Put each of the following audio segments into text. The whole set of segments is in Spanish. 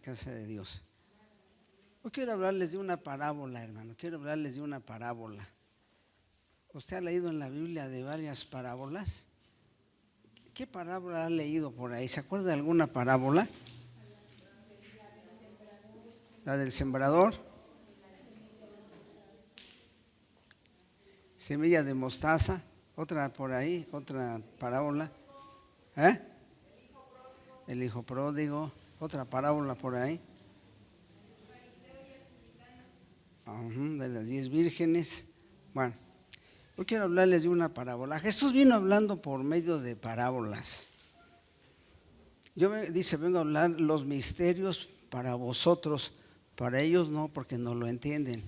casa de Dios. Hoy quiero hablarles de una parábola, hermano. Quiero hablarles de una parábola. ¿Usted ha leído en la Biblia de varias parábolas? ¿Qué parábola ha leído por ahí? ¿Se acuerda de alguna parábola? La del sembrador. Semilla de mostaza. Otra por ahí, otra parábola. El hijo pródigo. Otra parábola por ahí. De las 10 vírgenes. Bueno, yo quiero hablarles de una parábola. Jesús vino hablando por medio de parábolas. Vengo a hablar los misterios para vosotros, para ellos no, porque no lo entienden.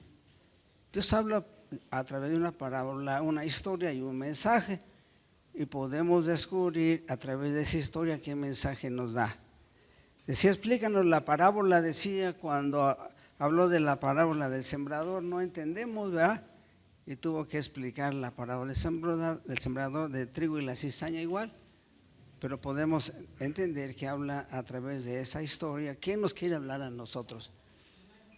Dios habla a través de una parábola, una historia y un mensaje, y podemos descubrir a través de esa historia qué mensaje nos da. Decía, explícanos la parábola, decía cuando habló de la parábola del sembrador, no entendemos, ¿verdad? Y tuvo que explicar la parábola del sembrador de trigo y la cizaña igual, pero podemos entender que habla a través de esa historia. ¿Quién nos quiere hablar a nosotros?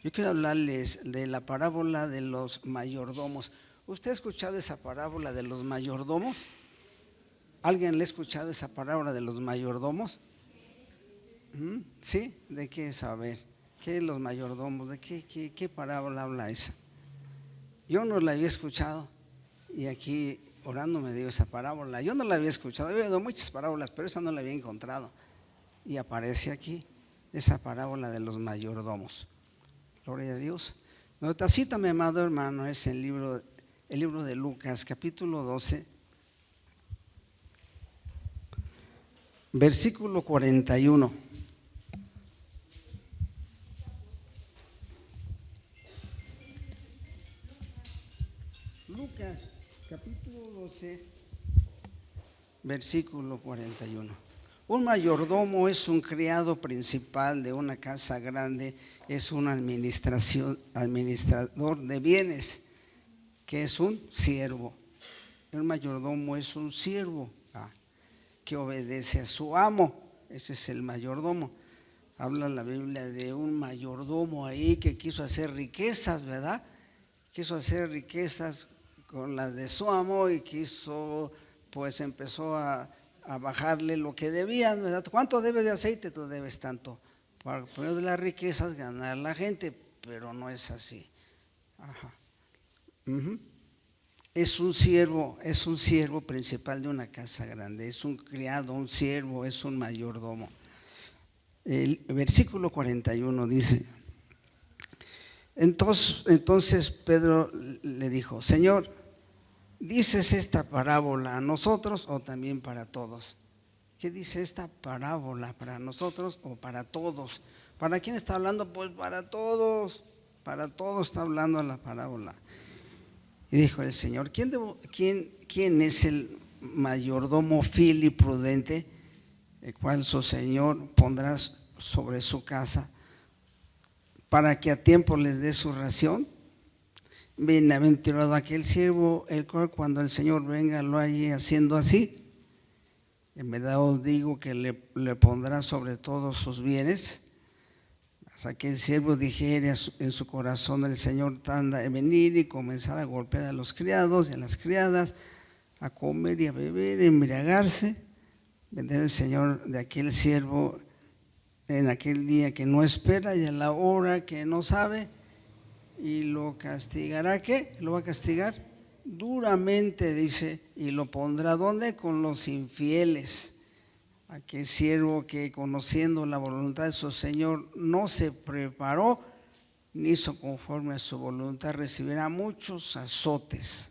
Yo quiero hablarles de la parábola de los mayordomos. ¿Usted ha escuchado esa parábola de los mayordomos? ¿Alguien le ha escuchado esa parábola de los mayordomos? ¿Sí? ¿De qué es? A ver, ¿qué los mayordomos? ¿De qué parábola habla esa? Yo no la había escuchado y aquí orando me dio esa parábola. Yo no la había escuchado, había oído muchas parábolas, pero esa no la había encontrado. Y aparece aquí esa parábola de los mayordomos. Gloria a Dios. Nuestra cita, mi amado hermano, es el libro de Lucas, capítulo 12, versículo 41. Lucas, capítulo 12, versículo 41. Un mayordomo es un criado principal de una casa grande, es un administrador de bienes, que es un siervo. El mayordomo es un siervo que obedece a su amo. Ese es el mayordomo. Habla la Biblia de un mayordomo ahí que quiso hacer riquezas, ¿verdad? Quiso hacer riquezas con las de su amo y empezó a bajarle lo que debían, ¿verdad? ¿Cuánto debes de aceite? Tú debes tanto. Para poner de las riquezas ganar la gente, pero no es así. Es un siervo principal de una casa grande, es un criado, un siervo, es un mayordomo. El versículo 41 dice: entonces Pedro le dijo, Señor, ¿dices esta parábola a nosotros o también para todos? ¿Qué dice esta parábola? ¿Para nosotros o para todos? ¿Para quién está hablando? Pues para todos está hablando la parábola. Y dijo el Señor, ¿quién es el mayordomo fiel y prudente, el cual su Señor pondrá sobre su casa para que a tiempo les dé su ración? Bienaventurado aquel siervo, el cual cuando el Señor venga lo halle haciendo así. En verdad os digo que le pondrá sobre todos sus bienes. Mas aquel siervo dijere en su corazón, el Señor tarda en venir, y comenzar a golpear a los criados y a las criadas, a comer y a beber, a embriagarse. Vendrá el Señor de aquel siervo en aquel día que no espera y a la hora que no sabe, y lo castigará. ¿Qué? Lo va a castigar duramente, dice, y lo pondrá ¿dónde? Con los infieles. Aquel siervo que, conociendo la voluntad de su Señor, no se preparó ni hizo conforme a su voluntad, recibirá muchos azotes.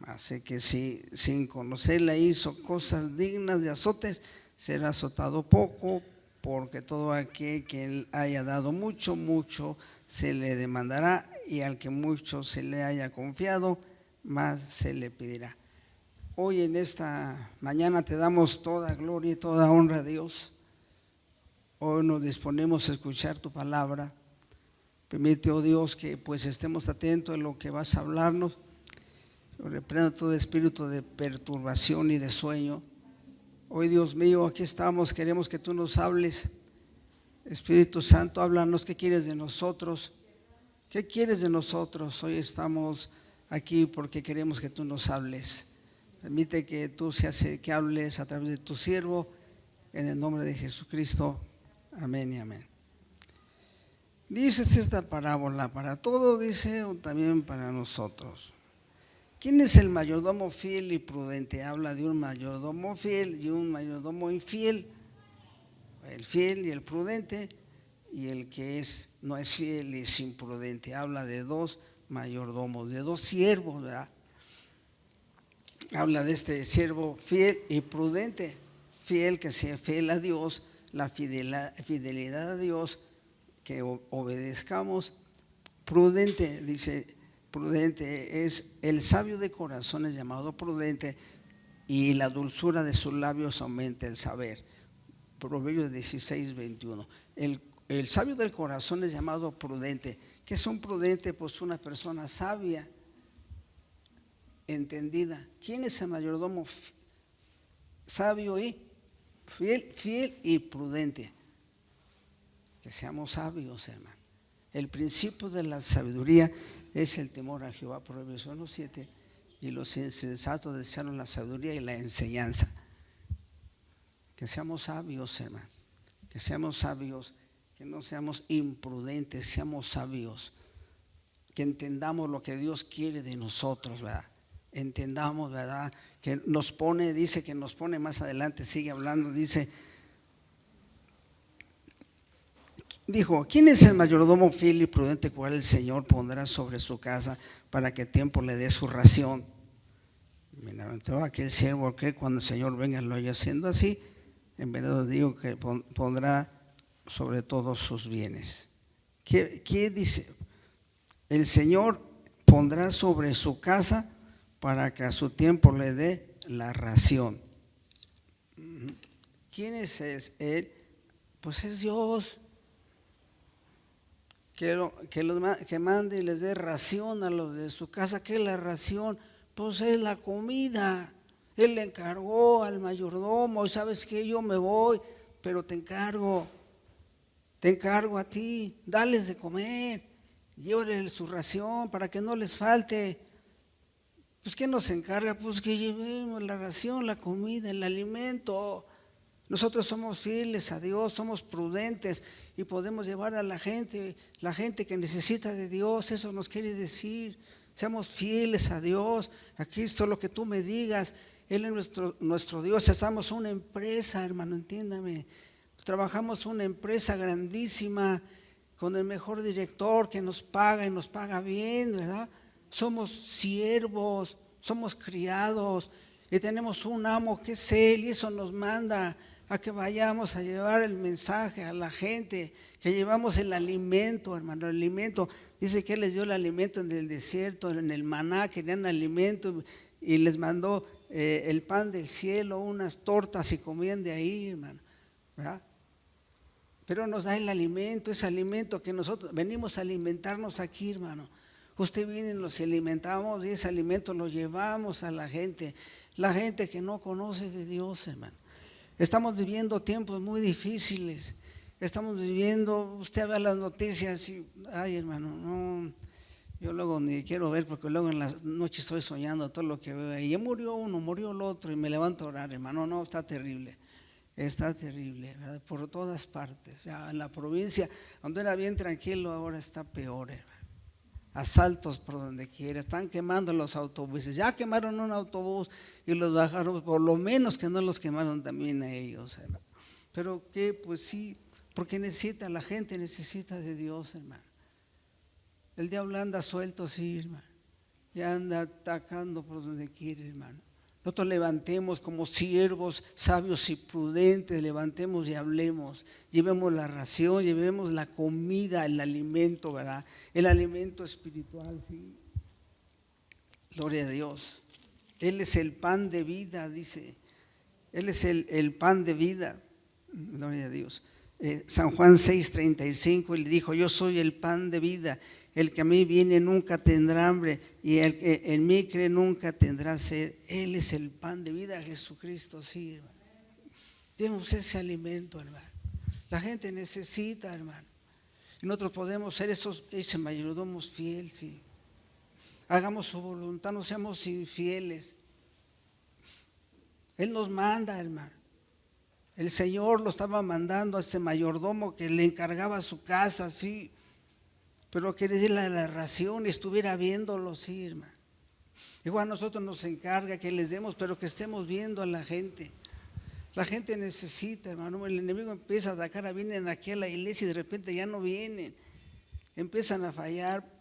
Así que si sin conocerla hizo cosas dignas de azotes, será azotado poco, porque todo aquel que él haya dado mucho, mucho se le demandará, y al que mucho se le haya confiado, más se le pedirá. Hoy en esta mañana te damos toda gloria y toda honra a Dios. Hoy nos disponemos a escuchar tu palabra. Permite, oh Dios, que pues estemos atentos a lo que vas a hablarnos. Yo reprendo todo espíritu de perturbación y de sueño. Hoy, Dios mío, aquí estamos, queremos que tú nos hables. Espíritu Santo, háblanos, ¿qué quieres de nosotros? ¿Qué quieres de nosotros? Hoy estamos aquí porque queremos que tú nos hables. Permite que tú seas el que hables a través de tu siervo, en el nombre de Jesucristo. Amén y amén. Dices esta parábola para todo, dice, o también para nosotros. ¿Quién es el mayordomo fiel y prudente? Habla de un mayordomo fiel y un mayordomo infiel. El fiel y el prudente, y el que no es fiel y es imprudente. Habla de dos mayordomos, de dos siervos, ¿verdad? Habla de este siervo fiel y prudente. Fiel, que sea fiel a Dios, la fidelidad a Dios, que obedezcamos. Prudente, dice, prudente es el sabio de corazón, es llamado prudente, y la dulzura de sus labios aumenta el saber. Proverbios 16:21. El sabio del corazón es llamado prudente. ¿Qué es un prudente? Pues una persona sabia, entendida. ¿Quién es el mayordomo sabio y fiel y prudente? Que seamos sabios, hermano. El principio de la sabiduría es el temor a Jehová, Proverbios 1:7. Y los insensatos desearon la sabiduría y la enseñanza. Que seamos sabios, hermano. Que seamos sabios, que no seamos imprudentes, seamos sabios. Que entendamos lo que Dios quiere de nosotros, ¿verdad? Entendamos, ¿verdad? Que nos pone, dice que nos pone más adelante, sigue hablando, dijo, ¿quién es el mayordomo fiel y prudente cual el Señor pondrá sobre su casa para que tiempo le dé su ración? Bienaventurado aquel siervo que cuando el Señor venga lo haya haciendo así. En verdad os digo que pondrá sobre todos sus bienes. ¿Qué dice? El Señor pondrá sobre su casa para que a su tiempo le dé la ración. ¿Quién es Él? Pues es Dios. Que mande y les dé ración a los de su casa. ¿Qué es la ración? Pues es la comida. Él le encargó al mayordomo, y sabes que yo me voy, pero te encargo a ti, dales de comer, llévales su ración para que no les falte. Pues ¿qué nos encarga? Pues que llevemos la ración, la comida, el alimento. Nosotros somos fieles a Dios, somos prudentes y podemos llevar a la gente que necesita de Dios. Eso nos quiere decir, seamos fieles a Dios, a Cristo, lo que tú me digas. Él es nuestro Dios. Estamos una empresa, hermano, entiéndame. Trabajamos una empresa grandísima con el mejor director que nos paga y nos paga bien, ¿verdad? Somos siervos, somos criados y tenemos un amo que es Él, y eso nos manda a que vayamos a llevar el mensaje a la gente, que llevamos el alimento, hermano, el alimento. Dice que Él les dio el alimento en el desierto, en el maná, querían alimento y les mandó el pan del cielo, unas tortas y comían de ahí, hermano, ¿verdad? Pero nos da el alimento, ese alimento que nosotros venimos a alimentarnos aquí, hermano. Usted viene y nos alimentamos y ese alimento lo llevamos a la gente que no conoce de Dios, hermano. Estamos viviendo tiempos muy difíciles. Estamos viviendo, usted ve las noticias y, ay, hermano, no, yo luego ni quiero ver porque luego en las noches estoy soñando todo lo que veo. Y ya murió uno, murió el otro y me levanto a orar, hermano. No, está terrible, ¿verdad? Por todas partes. Ya en la provincia, donde era bien tranquilo, ahora está peor, hermano. Asaltos por donde quiera, están quemando los autobuses. Ya quemaron un autobús y los bajaron, por lo menos que no los quemaron también a ellos, hermano. Pero que, pues sí, porque la gente necesita de Dios, hermano. El diablo anda suelto, sí, hermano, y anda atacando por donde quiere, hermano. Nosotros levantemos como siervos sabios y prudentes, levantemos y hablemos, llevemos la ración, llevemos la comida, el alimento, ¿verdad? El alimento espiritual, sí. Gloria a Dios. Él es el pan de vida, dice. Él es el pan de vida. Gloria a Dios. San Juan 6:35, Él dijo, yo soy el pan de vida. El que a mí viene nunca tendrá hambre, y el que en mí cree nunca tendrá sed. Él es el pan de vida, Jesucristo, sí, hermano. Tenemos ese alimento, hermano. La gente necesita, hermano. Y nosotros podemos ser ese mayordomos fiel, sí. Hagamos su voluntad, no seamos infieles. Él nos manda, hermano. El Señor lo estaba mandando a ese mayordomo que le encargaba su casa, sí. Pero que le diera la ración y estuviera viéndolo, sí, hermano. Igual a nosotros nos encarga que les demos, pero que estemos viendo a la gente. La gente necesita, hermano. El enemigo empieza a atacar, vienen aquí a la iglesia y de repente ya no vienen. Empiezan a fallar.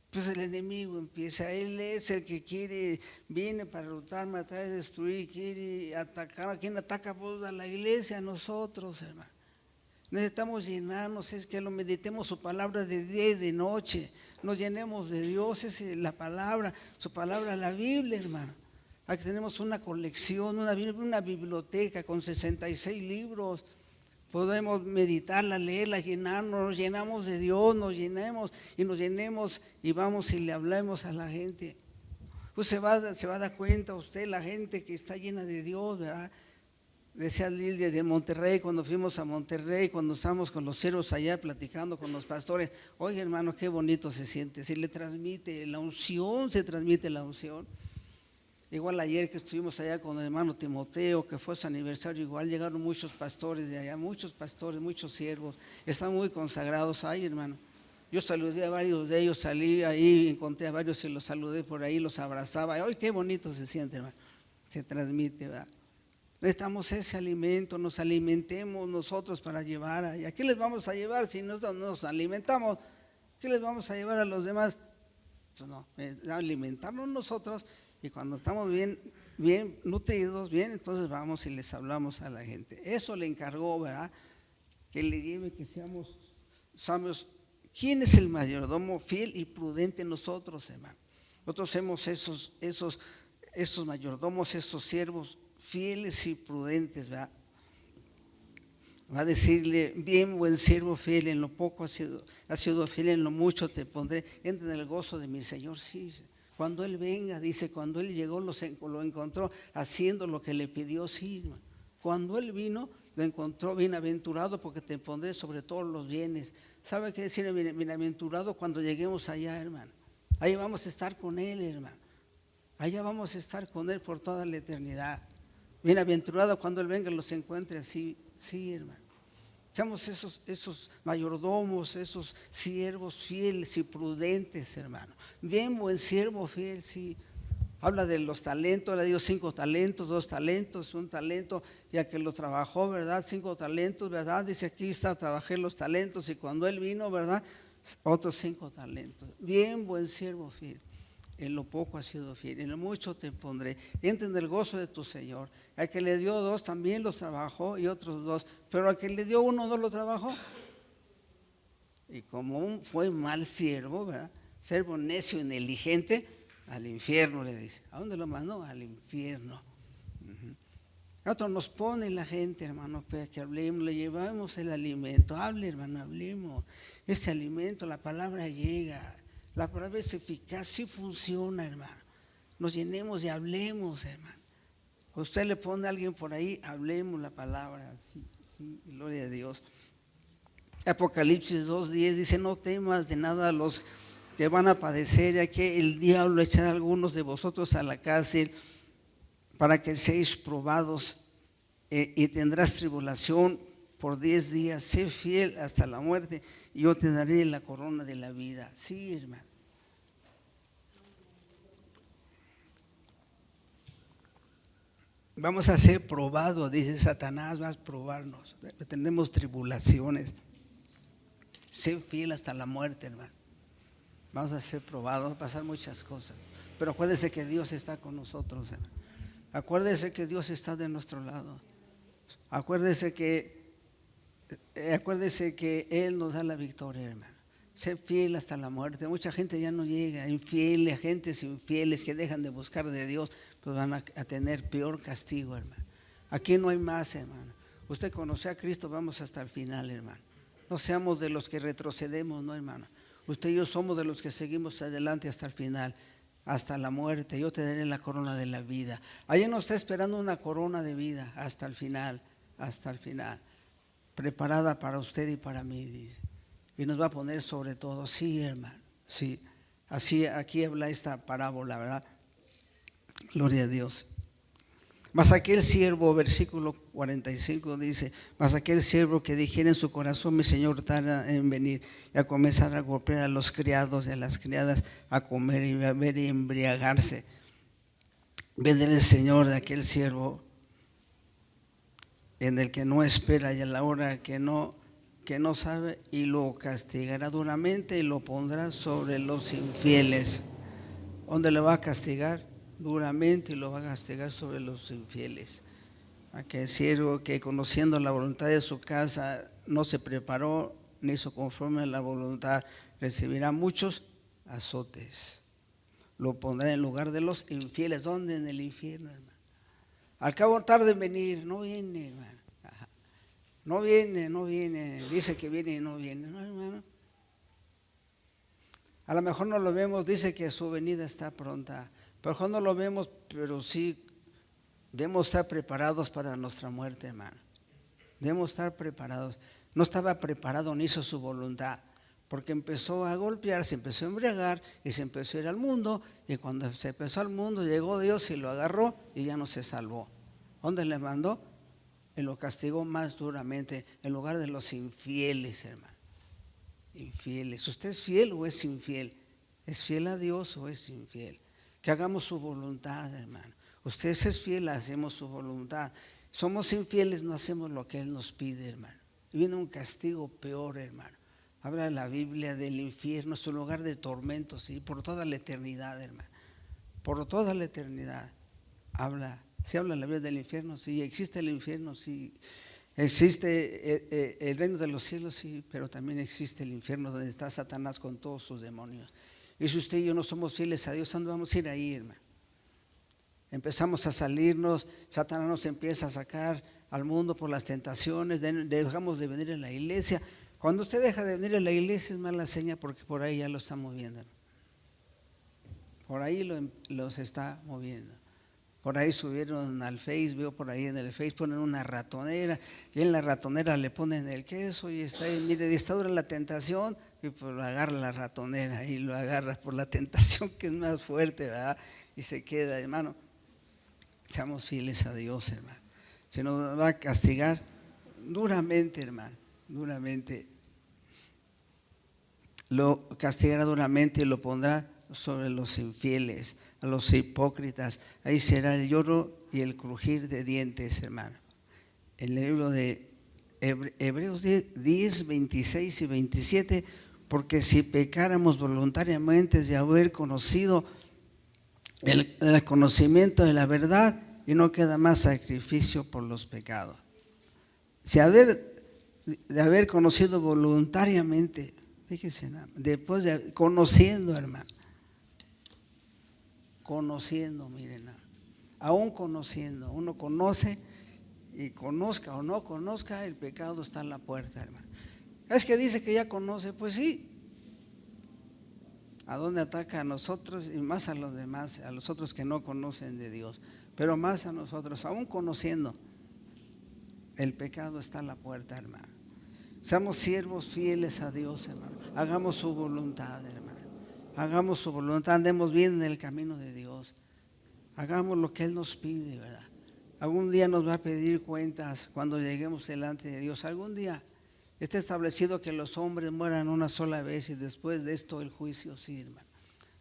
Pues el enemigo empieza, él es el que viene para luchar, matar, destruir, quiere atacar. ¿A quién ataca? Pues a la iglesia, a nosotros, hermano. Necesitamos llenarnos, es que lo meditemos su palabra de día y de noche. Nos llenemos de Dios, es la palabra, su palabra, la Biblia, hermano. Aquí tenemos una colección, una biblioteca con 66 libros. Podemos meditarla, leerla, llenarnos, nos llenamos de Dios, nos llenemos y vamos y le hablamos a la gente. Pues se va a dar cuenta usted, la gente que está llena de Dios, ¿verdad? Decía Lidia de Monterrey, cuando fuimos a Monterrey, cuando estábamos con los ceros allá platicando con los pastores, oye hermano, qué bonito se siente, se le transmite la unción, se transmite la unción. Igual ayer que estuvimos allá con el hermano Timoteo, que fue su aniversario, igual llegaron muchos pastores de allá, muchos pastores, muchos siervos, están muy consagrados ahí, hermano. Yo saludé a varios de ellos, salí ahí, encontré a varios y los saludé por ahí, los abrazaba. ¡Ay, qué bonito se siente, hermano! Se transmite, ¿verdad? Necesitamos ese alimento, nos alimentemos nosotros para llevar allá. ¿Qué les vamos a llevar si no nos alimentamos? ¿Qué les vamos a llevar a los demás? Pues no, alimentarnos nosotros. Y cuando estamos bien nutridos, bien, entonces vamos y les hablamos a la gente. Eso le encargó, ¿verdad? Que le lleve, que seamos. ¿Quién es el mayordomo fiel y prudente? Nosotros, hermano. Nosotros somos esos mayordomos, esos siervos fieles y prudentes, ¿verdad? Va a decirle, bien, buen siervo fiel, en lo poco has sido fiel, en lo mucho te pondré, entra en el gozo de mi Señor, sí. Cuando Él venga, dice, cuando Él llegó lo encontró haciendo lo que le pidió, sí. Cuando Él vino, lo encontró bienaventurado porque te pondré sobre todos los bienes. ¿Sabe qué decir bienaventurado cuando lleguemos allá, hermano? Ahí vamos a estar con Él, hermano. Allá vamos a estar con Él por toda la eternidad. Bienaventurado cuando Él venga los encuentre así, sí, hermano. Seamos esos mayordomos, esos siervos fieles y prudentes, hermano. Bien, buen siervo fiel, sí. Habla de los talentos, le dio 5 talentos, 2 talentos, 1 talento, ya que lo trabajó, ¿verdad? 5 talentos, ¿verdad? Dice aquí trabajé los talentos y cuando Él vino, ¿verdad? Otros 5 talentos. Bien, buen siervo fiel. En lo poco has sido fiel, en lo mucho te pondré. Entra en el gozo de tu Señor. Al que le dio 2 también los trabajó y otros 2, pero al que le dio 1 no lo trabajó. Y como fue mal siervo, ¿verdad? Siervo necio y negligente, al infierno le dice. ¿A dónde lo mandó? Al infierno. Nosotros nos pone la gente, hermano, para que hablemos, le llevamos el alimento. Hable, hermano, hablemos. Este alimento, la palabra llega. La palabra es eficaz, sí funciona, hermano. Nos llenemos y hablemos, hermano. Usted le pone a alguien por ahí, hablemos la palabra. Sí, gloria a Dios. Apocalipsis 2:10 dice, no temas de nada a los que van a padecer, ya que el diablo echará a algunos de vosotros a la cárcel para que seáis probados y tendrás tribulación por 10 días. Sé fiel hasta la muerte y yo te daré la corona de la vida. Sí, hermano. Vamos a ser probados, dice Satanás, vas a probarnos. Tenemos tribulaciones. Sé fiel hasta la muerte, hermano. Vamos a ser probados, van a pasar muchas cosas. Pero acuérdese que Dios está con nosotros, hermano. Acuérdese que Dios está de nuestro lado. Acuérdese que Él nos da la victoria, hermano. Sé fiel hasta la muerte. Mucha gente ya no llega, infieles, agentes infieles que dejan de buscar de Dios, pues van a tener peor castigo, hermano. Aquí no hay más, hermano. Usted conoce a Cristo, vamos hasta el final, hermano. No seamos de los que retrocedemos, no, hermano. Usted y yo somos de los que seguimos adelante hasta el final, hasta la muerte. Yo te daré la corona de la vida. Allá nos está esperando una corona de vida hasta el final, hasta el final. preparada para usted y para mí, dice. Y nos va a poner sobre todo. Sí, hermano, sí. Así aquí habla esta parábola, ¿verdad? Gloria a Dios. Mas aquel siervo, versículo 45 dice, mas aquel siervo que dijera en su corazón, mi señor tarda en venir, y a comenzar a golpear a los criados y a las criadas, a comer y a beber y embriagarse. Vendrá el Señor de aquel siervo en el que no espera y a la hora que no sabe, y lo castigará duramente y lo pondrá sobre los infieles. ¿Dónde le va a castigar? Duramente, y lo va a castigar sobre los infieles. Aquel siervo que, conociendo la voluntad de su casa, no se preparó ni hizo conforme a la voluntad, recibirá muchos azotes. Lo pondrá en lugar de los infieles. ¿Dónde? En el infierno, hermano. Al cabo tarde en venir, no viene, hermano. Ajá. No viene, dice que viene y no viene, no, hermano. A lo mejor no lo vemos, dice que su venida está pronta. A lo mejor no lo vemos, pero sí debemos estar preparados para nuestra muerte, hermano. Debemos estar preparados. No estaba preparado ni hizo su voluntad, porque empezó a golpear, se empezó a embriagar y se empezó a ir al mundo. Y cuando se empezó al mundo, llegó Dios y lo agarró y ya no se salvó. ¿Dónde le mandó? Y lo castigó más duramente en lugar de los infieles, hermano. Infieles. ¿Usted es fiel o es infiel? ¿Es fiel a Dios o es infiel? Que hagamos su voluntad, hermano. Usted es fiel, hacemos su voluntad. Somos infieles, no hacemos lo que Él nos pide, hermano. Y viene un castigo peor, hermano. Habla la Biblia del infierno, su lugar de tormentos, ¿sí? Por toda la eternidad, hermano. Por toda la eternidad. ¿Se habla la Biblia del infierno? Sí. ¿Existe el infierno? Sí. Existe el reino de los cielos, sí, pero también existe el infierno donde está Satanás con todos sus demonios. Y si usted y yo no somos fieles a Dios, ¿dónde vamos a ir ahí, hermano? Empezamos a salirnos, Satanás nos empieza a sacar al mundo por las tentaciones, dejamos de venir a la iglesia. Cuando usted deja de venir a la iglesia es mala seña, porque por ahí ya lo está moviendo. Por ahí los está moviendo. Por ahí subieron al Face, veo por ahí en el Face, ponen una ratonera, y en la ratonera le ponen el queso y está ahí, mire, está dura la tentación, y pues lo agarra la ratonera y lo agarra por la tentación que es más fuerte, ¿verdad? Y se queda, hermano. Seamos fieles a Dios, hermano. Se nos va a castigar duramente, hermano, duramente. Lo castigará duramente y lo pondrá sobre los infieles, a los hipócritas. Ahí será el lloro y el crujir de dientes, hermano. En el libro de Hebreos 10, 26 y 27, porque si pecáramos voluntariamente de haber conocido el conocimiento de la verdad, y no queda más sacrificio por los pecados. Si de haber conocido voluntariamente, fíjese, después de conociendo, hermano, conociendo, miren, aún conociendo, uno conoce y conozca o no conozca, el pecado está en la puerta, hermano. Es que dice que ya conoce, pues sí. ¿A dónde ataca? A nosotros y más a los demás, a los otros que no conocen de Dios, pero más a nosotros, aún conociendo, el pecado está a la puerta, hermano. Seamos siervos fieles a Dios, hermano. Hagamos su voluntad, hermano. Hagamos su voluntad, andemos bien en el camino de Dios. Hagamos lo que Él nos pide, ¿verdad? Algún día nos va a pedir cuentas cuando lleguemos delante de Dios. Algún día está establecido que los hombres mueran una sola vez y después de esto el juicio, sí, hermano.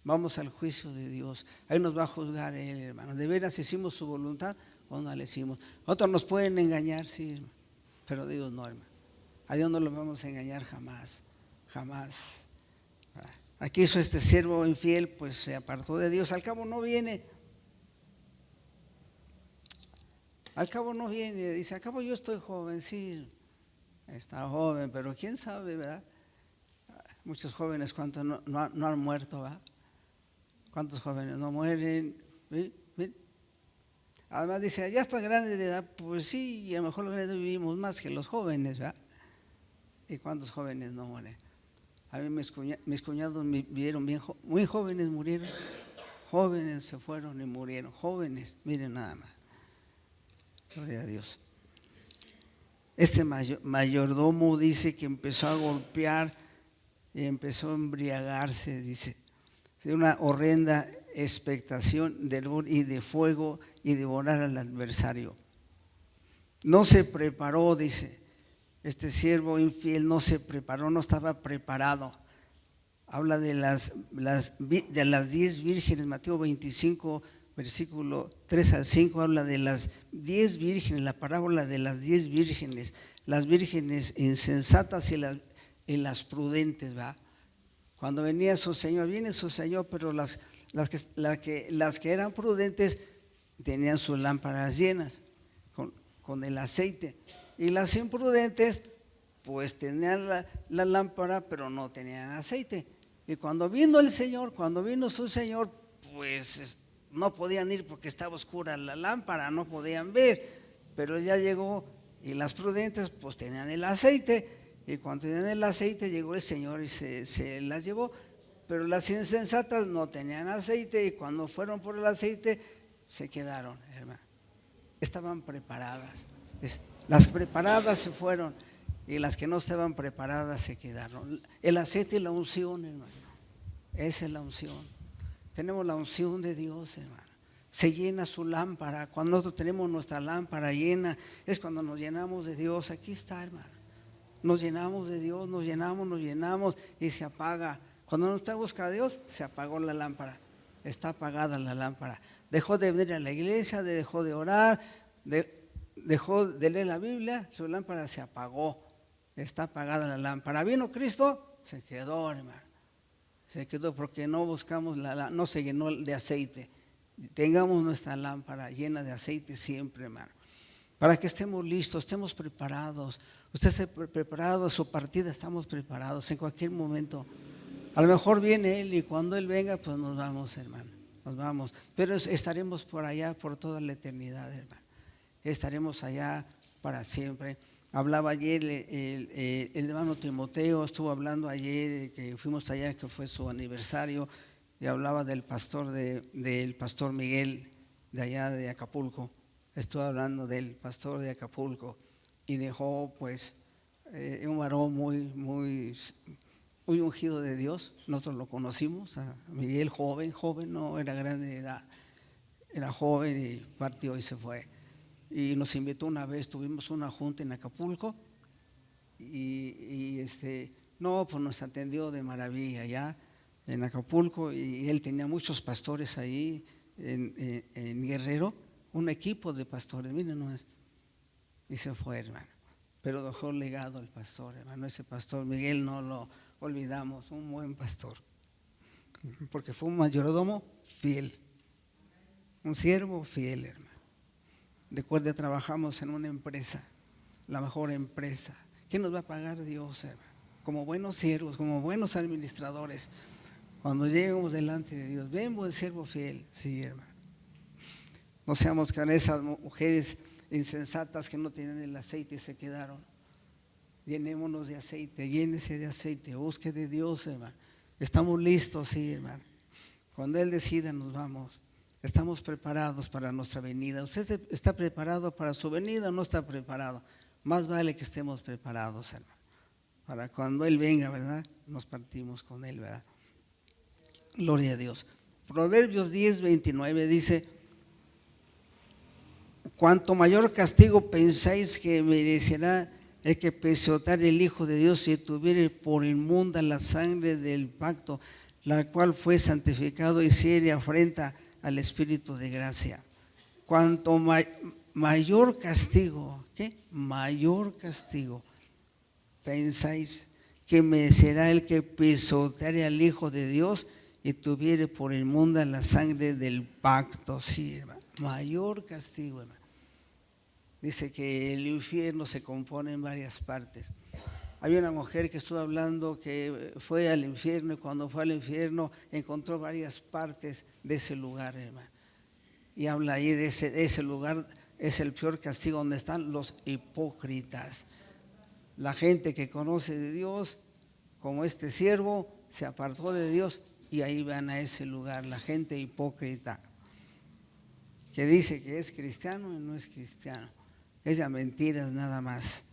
Vamos al juicio de Dios. Ahí nos va a juzgar Él, hermano. ¿De veras hicimos su voluntad o no la hicimos? Otros nos pueden engañar, sí, hermano, pero Dios no, hermano. A Dios no lo vamos a engañar jamás, jamás. Aquí hizo este siervo infiel, pues se apartó de Dios. Al cabo no viene. Al cabo no viene. Dice, al cabo yo estoy joven, sí. Está joven, pero quién sabe, ¿verdad? Muchos jóvenes, ¿cuántos no han muerto, ¿verdad? ¿Cuántos jóvenes no mueren? ¿Sí? ¿Sí? Además dice, ya está grande de edad, pues sí, y a lo mejor vivimos más que los jóvenes, ¿verdad? ¿Y cuántos jóvenes no mueren? A mí mis cuñados me vieron bien, muy jóvenes murieron, jóvenes se fueron y murieron, jóvenes, miren nada más. Gloria a Dios. Este mayordomo dice que empezó a golpear y empezó a embriagarse, dice, de una horrenda expectación de hervor y de fuego y devorar al adversario. No se preparó, dice, este siervo infiel no se preparó, no estaba preparado. Habla de las 10 vírgenes, Mateo 25, versículo 3 al 5, habla de las 10 vírgenes, la parábola de las 10 vírgenes, las vírgenes insensatas y las prudentes, ¿verdad? Cuando venía su Señor, viene su Señor, pero las que eran prudentes tenían sus lámparas llenas con el aceite, y las imprudentes pues tenían la lámpara pero no tenían aceite. Y cuando vino el Señor, cuando vino su Señor, pues no podían ir porque estaba oscura la lámpara, no podían ver, pero ya llegó y las prudentes pues tenían el aceite, y cuando tenían el aceite llegó el Señor y se las llevó. Pero las insensatas no tenían aceite, y cuando fueron por el aceite se quedaron, hermano. Estaban preparadas. Las preparadas se fueron y las que no estaban preparadas se quedaron. El aceite y la unción, hermano. Esa es la unción. Tenemos la unción de Dios, hermano. Se llena su lámpara. Cuando nosotros tenemos nuestra lámpara llena, es cuando nos llenamos de Dios. Aquí está, hermano. Nos llenamos de Dios, nos llenamos y se apaga. Cuando no está buscando a Dios, se apagó la lámpara. Está apagada la lámpara. Dejó de venir a la iglesia, dejó de orar, dejó de leer la Biblia, su lámpara se apagó. Está apagada la lámpara. Vino Cristo, se quedó, hermano. Se quedó porque no buscamos, no se llenó de aceite. Tengamos nuestra lámpara llena de aceite siempre, hermano. Para que estemos listos, estemos preparados. Usted esté preparado, su partida estamos preparados en cualquier momento. A lo mejor viene Él y cuando Él venga, pues nos vamos, hermano. Nos vamos. Pero estaremos por allá por toda la eternidad, hermano. Estaremos allá para siempre. Hablaba ayer el hermano Timoteo, estuvo hablando ayer que fuimos allá, que fue su aniversario, y hablaba del pastor Miguel de allá de Acapulco. Estuvo hablando del pastor de Acapulco y dejó pues un varón muy ungido de Dios. Nosotros lo conocimos, a Miguel, joven, no era grande de edad, era joven y partió y se fue. Y nos invitó una vez, tuvimos una junta en Acapulco y no, pues nos atendió de maravilla allá en Acapulco, y él tenía muchos pastores ahí en Guerrero, un equipo de pastores, miren nomás, y se fue, hermano. Pero dejó legado el pastor, hermano. Ese pastor Miguel no lo olvidamos, un buen pastor, porque fue un mayordomo fiel, un siervo fiel, hermano. Recuerde, trabajamos en una empresa, la mejor empresa. ¿Qué nos va a pagar Dios, hermano? Como buenos siervos, como buenos administradores, cuando lleguemos delante de Dios, vemos el siervo fiel, sí, hermano. No seamos con esas mujeres insensatas que no tienen el aceite y se quedaron. Llenémonos de aceite, llénese de aceite, busque de Dios, hermano. Estamos listos, sí, hermano. Cuando Él decida nos vamos. Estamos preparados para nuestra venida. ¿Usted está preparado para su venida o no está preparado? Más vale que estemos preparados, hermano. Para cuando Él venga, ¿verdad? Nos partimos con Él, ¿verdad? Gloria a Dios. Proverbios 10:29 dice: cuanto mayor castigo pensáis que merecerá el que pisoteare el Hijo de Dios, si tuviere por inmunda la sangre del pacto, la cual fue santificado, y hiciere afrenta al Espíritu de gracia. Cuanto mayor castigo, ¿qué? Mayor castigo pensáis que merecerá el que pisoteare al Hijo de Dios y tuviere por inmunda la sangre del pacto. Sí, hermano, mayor castigo, hermano. Dice que el infierno se compone en varias partes. Hay una mujer que estuvo hablando que fue al infierno, y cuando fue al infierno encontró varias partes de ese lugar, hermano. Y habla ahí de ese lugar, es el peor castigo, donde están los hipócritas. La gente que conoce de Dios, como este siervo, se apartó de Dios y ahí van a ese lugar, la gente hipócrita, que dice que es cristiano y no es cristiano. Es de mentiras nada más.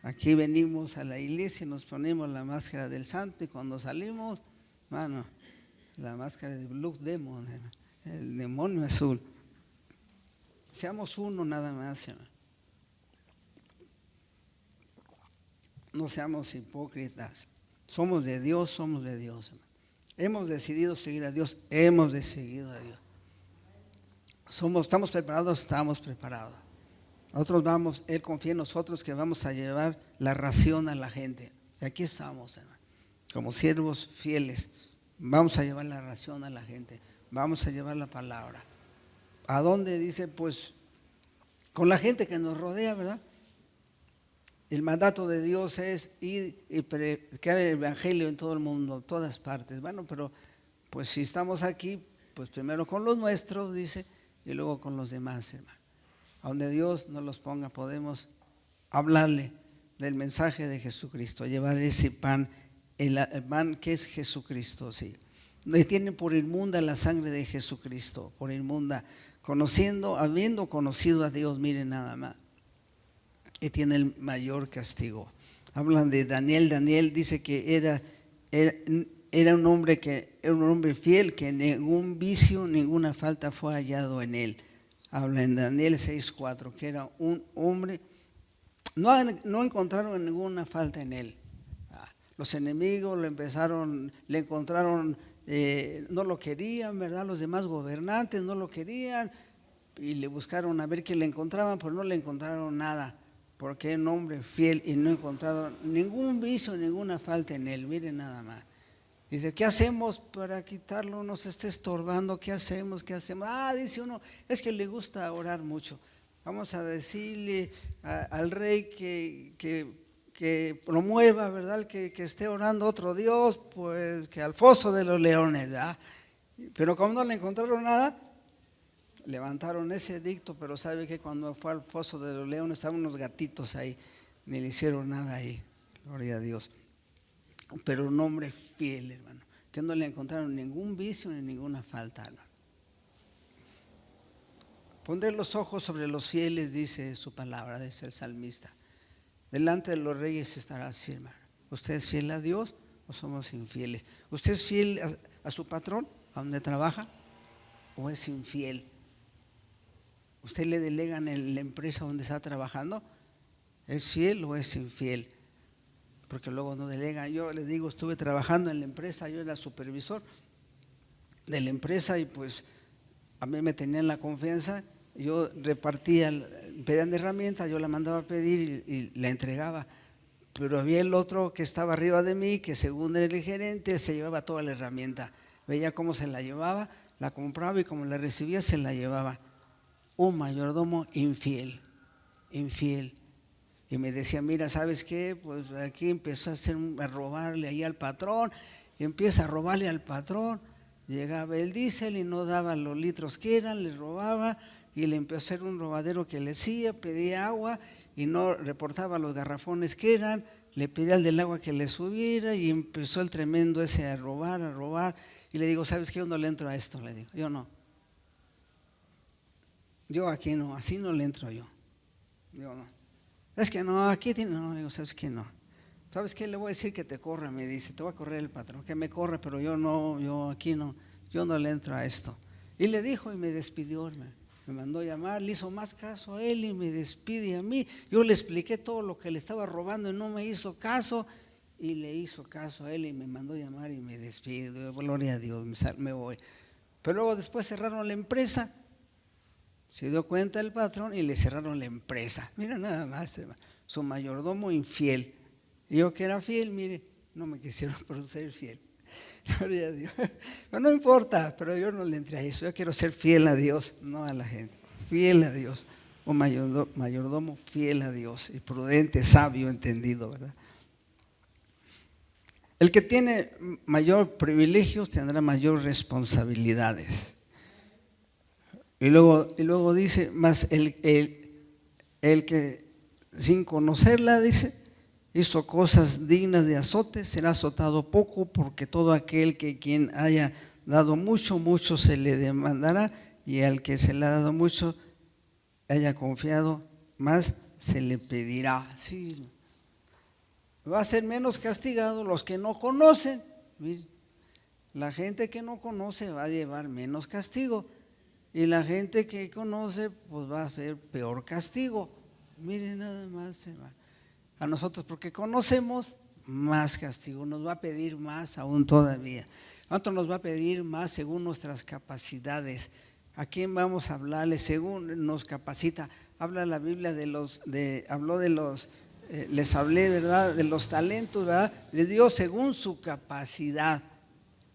Aquí venimos a la iglesia y nos ponemos la máscara del santo y cuando salimos, mano, la máscara de Blue Demon, el demonio azul. Seamos uno nada más, hermano. No seamos hipócritas. Somos de Dios, hermano. Hemos decidido seguir a Dios, hemos decidido a Dios. ¿Estamos preparados? Estamos preparados. Nosotros vamos, Él confía en nosotros que vamos a llevar la ración a la gente. Y aquí estamos, hermano, como siervos fieles. Vamos a llevar la ración a la gente. Vamos a llevar la palabra. ¿A dónde? Dice, pues, con la gente que nos rodea, ¿verdad? El mandato de Dios es ir y predicar el evangelio en todo el mundo, en todas partes. Bueno, pero pues si estamos aquí, pues primero con los nuestros, dice, y luego con los demás, hermano. A donde Dios nos los ponga, podemos hablarle del mensaje de Jesucristo, llevar ese pan, el pan que es Jesucristo, sí. No tienen por inmunda la sangre de Jesucristo, por inmunda, habiendo conocido a Dios, miren nada más. Y tiene el mayor castigo. Hablan de Daniel. Daniel dice que era un hombre fiel, que ningún vicio, ninguna falta fue hallado en él. Habla en Daniel 6:4, que era un hombre, no encontraron ninguna falta en él. Los enemigos le encontraron, no lo querían, ¿verdad? Los demás gobernantes no lo querían y le buscaron a ver qué le encontraban, pero no le encontraron nada. Porque es un hombre fiel y no encontraron ningún vicio, ninguna falta en él. Miren nada más. Dice, ¿qué hacemos para quitarlo? Nos está estorbando. ¿Qué hacemos? Dice uno, es que le gusta orar mucho. Vamos a decirle al rey que promueva, ¿verdad? Que esté orando otro Dios, pues que al foso de los leones, ¿verdad? Pero como no le encontraron nada, levantaron ese edicto, pero sabe que cuando fue al foso de los leones estaban unos gatitos ahí, ni le hicieron nada ahí, gloria a Dios. Pero un hombre fiel, hermano, que no le encontraron ningún vicio ni ninguna falta, hermano. Pondré los ojos sobre los fieles, dice su palabra, dice el salmista. Delante de los reyes estará así, hermano. ¿Usted es fiel a Dios o somos infieles? ¿Usted es fiel a su patrón, a donde trabaja, o es infiel? ¿Usted le delegan en la empresa donde está trabajando? ¿Es fiel o es infiel? Porque luego no delegan. Yo les digo, estuve trabajando en la empresa, yo era supervisor de la empresa y pues a mí me tenían la confianza. Yo repartía, pedían herramientas, yo la mandaba a pedir y la entregaba. Pero había el otro que estaba arriba de mí, que según era el gerente, se llevaba toda la herramienta. Veía cómo se la llevaba, la compraba y como la recibía, se la llevaba. Un mayordomo infiel. Y me decía, mira, ¿sabes qué? Pues aquí empezó a robarle ahí al patrón, y empieza a robarle al patrón. Llegaba el diésel y no daba los litros que eran, le robaba y le empezó a hacer un robadero que le hacía, pedía agua y no reportaba los garrafones que eran, le pedía al del agua que le subiera y empezó el tremendo ese a robar. Y le digo, ¿sabes qué? Yo no le entro a esto, le digo, yo no. Yo aquí no, así no le entro yo. Yo no. Es que no, aquí tiene, no, digo, ¿sabes qué? No. ¿Sabes qué? Le voy a decir que te corra, me dice, te voy a correr el patrón, que me corra, pero yo no, yo aquí no, yo no le entro a esto. Y le dijo y me despidió, me mandó llamar, le hizo más caso a él y me despide a mí. Yo le expliqué todo lo que le estaba robando y no me hizo caso, y le hizo caso a él y me mandó llamar y me despidió. Gloria a Dios, me voy. Pero luego después cerraron la empresa. Se dio cuenta el patrón y le cerraron la empresa. Mira nada más, hermano, su mayordomo infiel. Y yo que era fiel, mire, no me quisieron por ser fiel. Gloria a Dios. Pero no importa, pero yo no le entré a eso. Yo quiero ser fiel a Dios, no a la gente. Fiel a Dios. Un mayordomo fiel a Dios y prudente, sabio, entendido, ¿verdad? El que tiene mayor privilegios tendrá mayor responsabilidades. Y luego dice, más el que sin conocerla, dice, hizo cosas dignas de azote, será azotado poco, porque todo aquel que quien haya dado mucho, mucho se le demandará, y al que se le ha dado mucho, haya confiado, más se le pedirá. Sí, va a ser menos castigado los que no conocen. La gente que no conoce va a llevar menos castigo y la gente que conoce pues va a hacer peor castigo. Miren nada más, hermano. A nosotros porque conocemos, más castigo, nos va a pedir más aún todavía. ¿Cuánto nos va a pedir más según nuestras capacidades? ¿A quién vamos a hablarle según nos capacita? Habla la Biblia habló de los, les hablé, ¿verdad? De los talentos, ¿verdad? Le dio según su capacidad.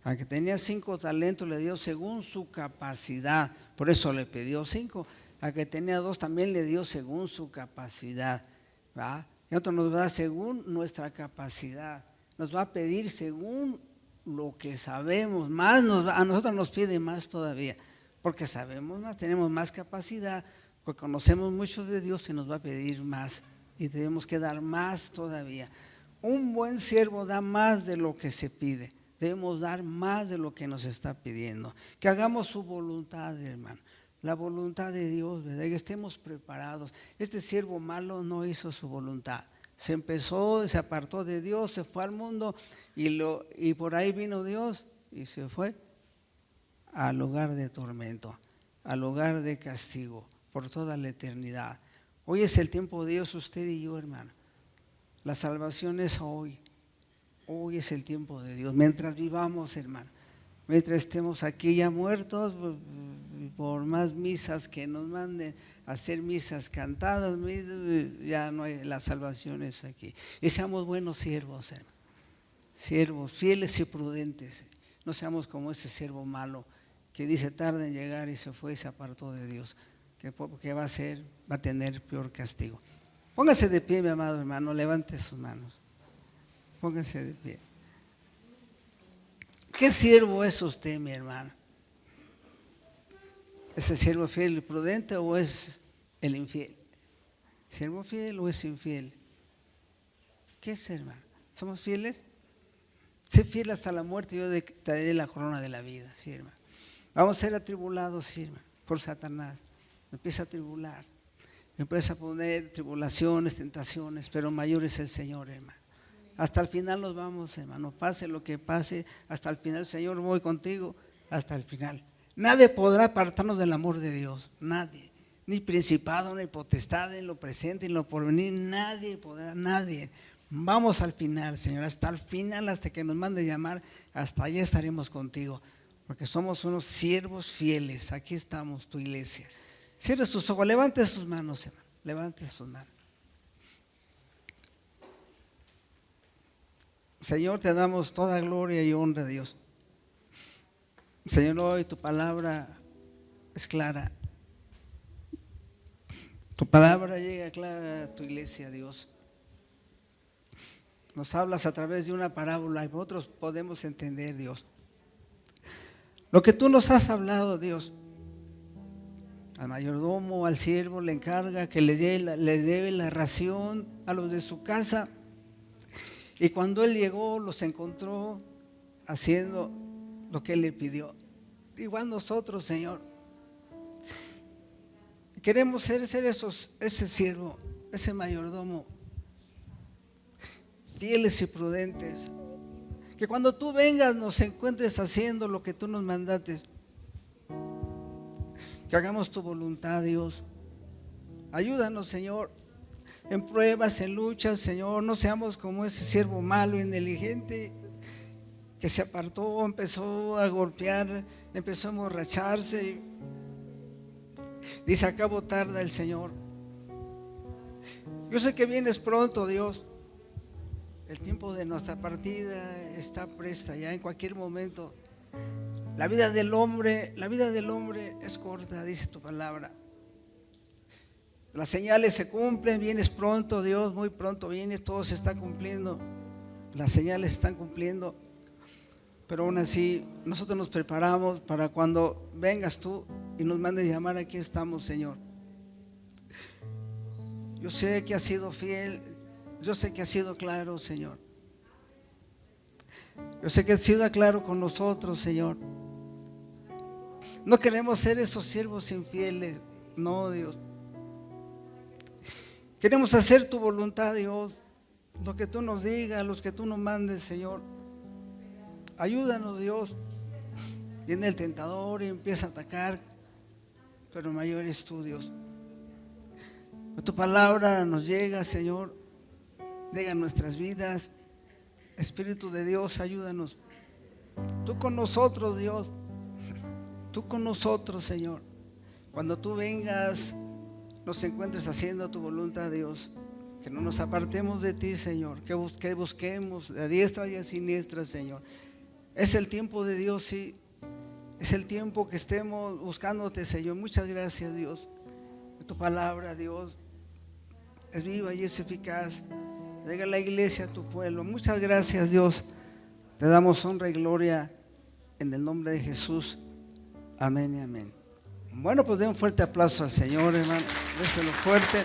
A que tenía 5 talentos le dio según su capacidad, por eso le pidió 5. A que tenía 2 también le dio según su capacidad, ¿verdad? Y otro nos da según nuestra capacidad, nos va a pedir según lo que sabemos, más a nosotros nos pide más todavía, porque sabemos más, tenemos más capacidad, porque conocemos mucho de Dios, se nos va a pedir más y tenemos que dar más todavía. Un buen siervo da más de lo que se pide. Debemos dar más de lo que nos está pidiendo. Que hagamos su voluntad, hermano. La voluntad de Dios, ¿verdad? Que estemos preparados. Este siervo malo no hizo su voluntad. Se apartó de Dios, se fue al mundo y por ahí vino Dios y se fue al lugar de tormento, al lugar de castigo por toda la eternidad. Hoy es el tiempo de Dios, usted y yo, hermano. La salvación es hoy. Hoy es el tiempo de Dios, mientras vivamos, hermano, mientras estemos aquí ya muertos, por más misas que nos manden a hacer misas cantadas, ya no hay, la salvación es aquí. Y seamos buenos siervos, hermano, siervos fieles y prudentes, no seamos como ese siervo malo que dice tarde en llegar y se fue y se apartó de Dios, que va a tener peor castigo. Póngase de pie, mi amado hermano, levante sus manos. Pónganse de pie. ¿Qué siervo es usted, mi hermano? ¿Es el siervo fiel y prudente o es el infiel? ¿Siervo fiel o es infiel? ¿Qué es, hermano? ¿Somos fieles? Sé fiel hasta la muerte y yo te daré la corona de la vida, sí, hermano. Vamos a ser atribulados, sí, hermano, por Satanás. Empieza a tribular, empieza a poner tribulaciones, tentaciones, pero mayor es el Señor, hermano. Hasta el final nos vamos, hermano, pase lo que pase, hasta el final, Señor, voy contigo hasta el final. Nadie podrá apartarnos del amor de Dios, nadie, ni principado, ni potestad, en lo presente, en lo porvenir, nadie podrá, nadie. Vamos al final, Señor, hasta el final, hasta que nos mande llamar, hasta allá estaremos contigo, porque somos unos siervos fieles. Aquí estamos, tu iglesia. Cierre sus ojos, levante sus manos, hermano, levante sus manos. Señor, te damos toda gloria y honra, Dios. Señor, hoy tu palabra es clara. Tu palabra llega clara a tu iglesia, Dios. Nos hablas a través de una parábola y nosotros podemos entender, Dios. Lo que tú nos has hablado, Dios. Al mayordomo, al siervo le encarga que le debe la ración a los de su casa. Y cuando él llegó, los encontró haciendo lo que él le pidió. Igual nosotros, Señor, queremos ser ese siervo, ese mayordomo, fieles y prudentes. Que cuando tú vengas nos encuentres haciendo lo que tú nos mandaste. Que hagamos tu voluntad, Dios. Ayúdanos, Señor. En pruebas, en luchas, Señor, no seamos como ese siervo malo y negligente que se apartó, empezó a golpear, empezó a emborracharse. Dice, acabo tarda el Señor. Yo sé que vienes pronto, Dios. El tiempo de nuestra partida está presta ya en cualquier momento. La vida del hombre es corta, dice tu palabra. Las señales se cumplen, vienes pronto, Dios, muy pronto vienes, todo se está cumpliendo. Las señales se están cumpliendo, pero aún así nosotros nos preparamos para cuando vengas tú y nos mandes llamar, aquí estamos, Señor. Yo sé que has sido fiel, yo sé que has sido claro, Señor. Yo sé que has sido claro con nosotros, Señor. No queremos ser esos siervos infieles, no, Dios. Queremos hacer tu voluntad, Dios. lo que tú nos digas, los que tú nos mandes, Señor. Ayúdanos, Dios. Viene el tentador y empieza a atacar, pero mayor eres tú, Dios. Tu palabra nos llega, Señor, llega a nuestras vidas. Espíritu de Dios, ayúdanos. Tú con nosotros, Dios. Tú con nosotros, Señor. Cuando tú vengas, nos encuentres haciendo tu voluntad, Dios. Que no nos apartemos de ti, Señor. Que busquemos a diestra y a siniestra, Señor. Es el tiempo de Dios, sí. Es el tiempo que estemos buscándote, Señor. Muchas gracias, Dios. Tu palabra, Dios, es viva y es eficaz. Llega a la iglesia, a tu pueblo. Muchas gracias, Dios. Te damos honra y gloria en el nombre de Jesús. Amén y amén. Bueno, pues den un fuerte aplauso al Señor, hermano. Déselo fuerte.